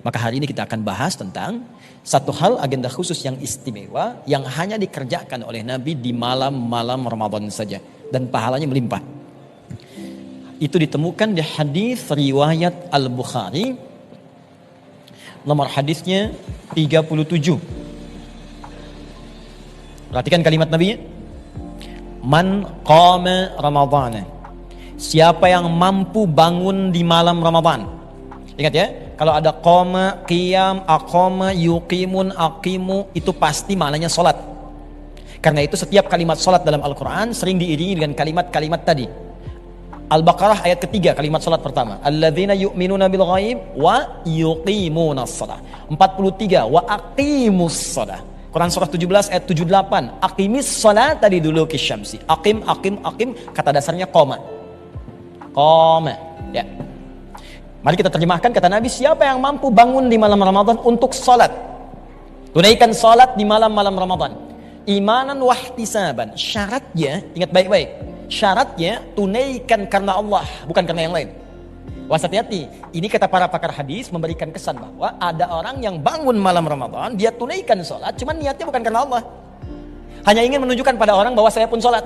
Maka hari ini kita akan bahas tentang satu hal agenda khusus yang istimewa yang hanya dikerjakan oleh Nabi di malam-malam Ramadan saja dan pahalanya melimpah. Itu ditemukan di hadis riwayat Al-Bukhari, nomor hadisnya 37. Perhatikan kalimat Nabi. Man qama Ramadhana. Siapa yang mampu bangun di malam Ramadan. Ingat ya, kalau ada qama, qiyam, aqama, yuqimun, aqimu, itu pasti maknanya salat. Karena itu setiap kalimat salat dalam Al-Qur'an sering diiringi dengan kalimat-kalimat tadi. Al-Baqarah ayat ketiga, kalimat salat pertama. Alladzina yu'minuna bil ghaib wa yuqimunas shalah. 43, wa aqimus shalah. Quran surah 17 ayat 78. Aqimis shalah tadi dulu kisyamsi. Aqim, kata dasarnya qoma. Qoma, ya. Mari kita terjemahkan kata Nabi, siapa yang mampu bangun di malam Ramadan untuk salat. Tunaikan salat di malam-malam Ramadan. Imanan wahtisaban. Syaratnya, ingat baik-baik. Syaratnya tunaikan karena Allah, bukan karena yang lain. Was hati-hati, ini kata para pakar hadis memberikan kesan bahwa ada orang yang bangun malam Ramadan, dia tunaikan sholat, cuman niatnya bukan karena Allah. Hanya ingin menunjukkan pada orang bahwa saya pun sholat.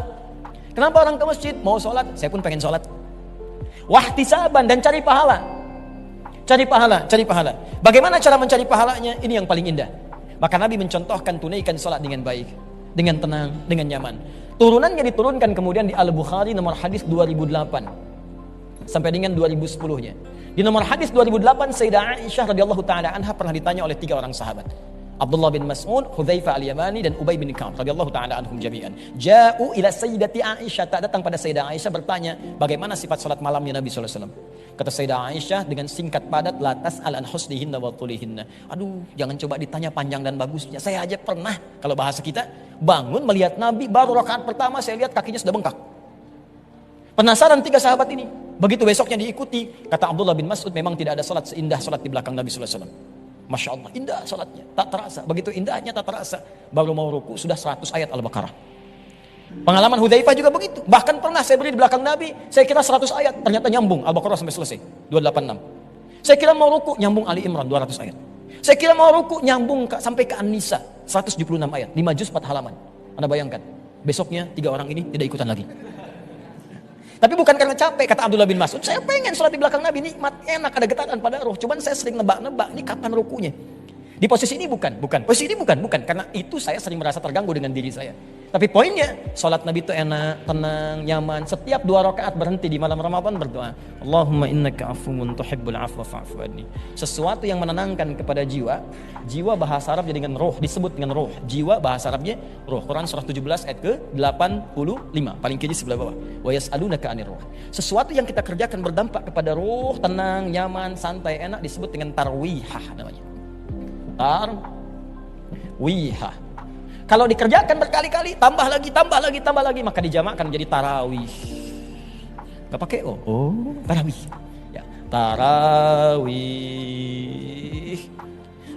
Kenapa orang ke masjid? Mau sholat, saya pun pengen sholat. Wahtisaban, dan cari pahala. Cari pahala. Bagaimana cara mencari pahalanya? Ini yang paling indah. Maka Nabi mencontohkan tunaikan sholat dengan baik, dengan tenang, dengan nyaman. Turunannya diturunkan kemudian di Al-Bukhari nomor hadis 2008. Sampai dengan 2010-nya. Di nomor hadis 2008, Sayyidah Aisyah radhiyallahu taala anha pernah ditanya oleh 3 orang sahabat. Abdullah bin Mas'ud, Hudzaifah al-Yamani, dan Ubay bin Ka'ab radhiyallahu taala anhum jami'an. Ja'u ila Sayyidati Aisyah, tak datang pada Sayyidah Aisyah bertanya, bagaimana sifat salat malamnya Nabi sallallahu alaihi wasallam. Kata Sayyidah Aisyah dengan singkat padat, la tas'al an husnihinna wa tulihinna. Aduh, jangan coba ditanya panjang dan bagusnya. Saya aja pernah, kalau bahasa kita, bangun melihat Nabi baru rakaat pertama saya lihat kakinya sudah bengkak. Penasaran 3 sahabat ini. Begitu besoknya diikuti, kata Abdullah bin Mas'ud, memang tidak ada salat seindah salat di belakang Nabi sallallahu alaihi wasallam. Masya Allah, indah salatnya, tak terasa. Begitu indahnya tak terasa. Baru mau ruku sudah 100 ayat Al-Baqarah. Pengalaman Hudzaifah juga begitu. Bahkan pernah saya beri di belakang Nabi, saya kira 100 ayat, ternyata nyambung Al-Baqarah sampai selesai. 286. Saya kira mau ruku, nyambung Ali Imran 200 ayat. Saya kira mau ruku, nyambung sampai ke An-Nisa 176 ayat, 5 juz 4 halaman. Anda bayangkan, besoknya 3 orang ini tidak ikutan lagi. Tapi bukan karena capek, kata Abdullah bin Mas'ud. Saya pengen sholat di belakang Nabi, nikmat, enak, ada getaran pada roh. Cuman saya sering nebak-nebak, ini kapan rukunya. Di posisi ini bukan. Posisi ini bukan. Karena itu saya sering merasa terganggu dengan diri saya. Tapi poinnya, sholat Nabi itu enak, tenang, nyaman. Setiap 2 rakaat berhenti di malam Ramadan berdoa. Allahumma innaka afuwun tuhibbul afwa fa'fu anni. Sesuatu yang menenangkan kepada jiwa. Jiwa bahasa Arabnya dengan roh, disebut dengan roh. Jiwa bahasa Arabnya roh. Quran surah 17 ayat ke-85. Paling kiri sebelah bawah. Wa yas'alunaka 'anir roh. Sesuatu yang kita kerjakan berdampak kepada roh, tenang, nyaman, santai, enak, disebut dengan tarwihah namanya. Tarwihah. Kalau dikerjakan berkali-kali, tambah lagi, maka dijamakkan menjadi tarawih. Gak pakai tarawih. Ya, tarawih.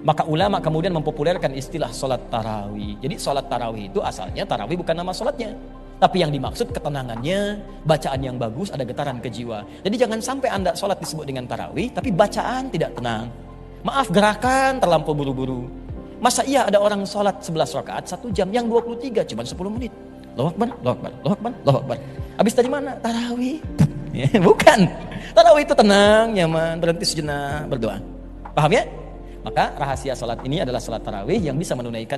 Maka ulama kemudian mempopulerkan istilah sholat tarawih. Jadi sholat tarawih itu asalnya tarawih bukan nama sholatnya, tapi yang dimaksud ketenangannya, bacaan yang bagus, ada getaran ke jiwa. Jadi jangan sampai Anda sholat disebut dengan tarawih, tapi bacaan tidak tenang. Maaf, gerakan terlampau buru-buru. Masa iya ada orang sholat 11 rakaat 1 jam, yang 23 cuma 10 menit. Allahu Akbar. Habis dari mana? Tarawih. Bukan. Tarawih itu tenang, nyaman, berhenti sejenak, berdoa. Paham ya? Maka rahasia sholat ini adalah sholat tarawih yang bisa menunaikan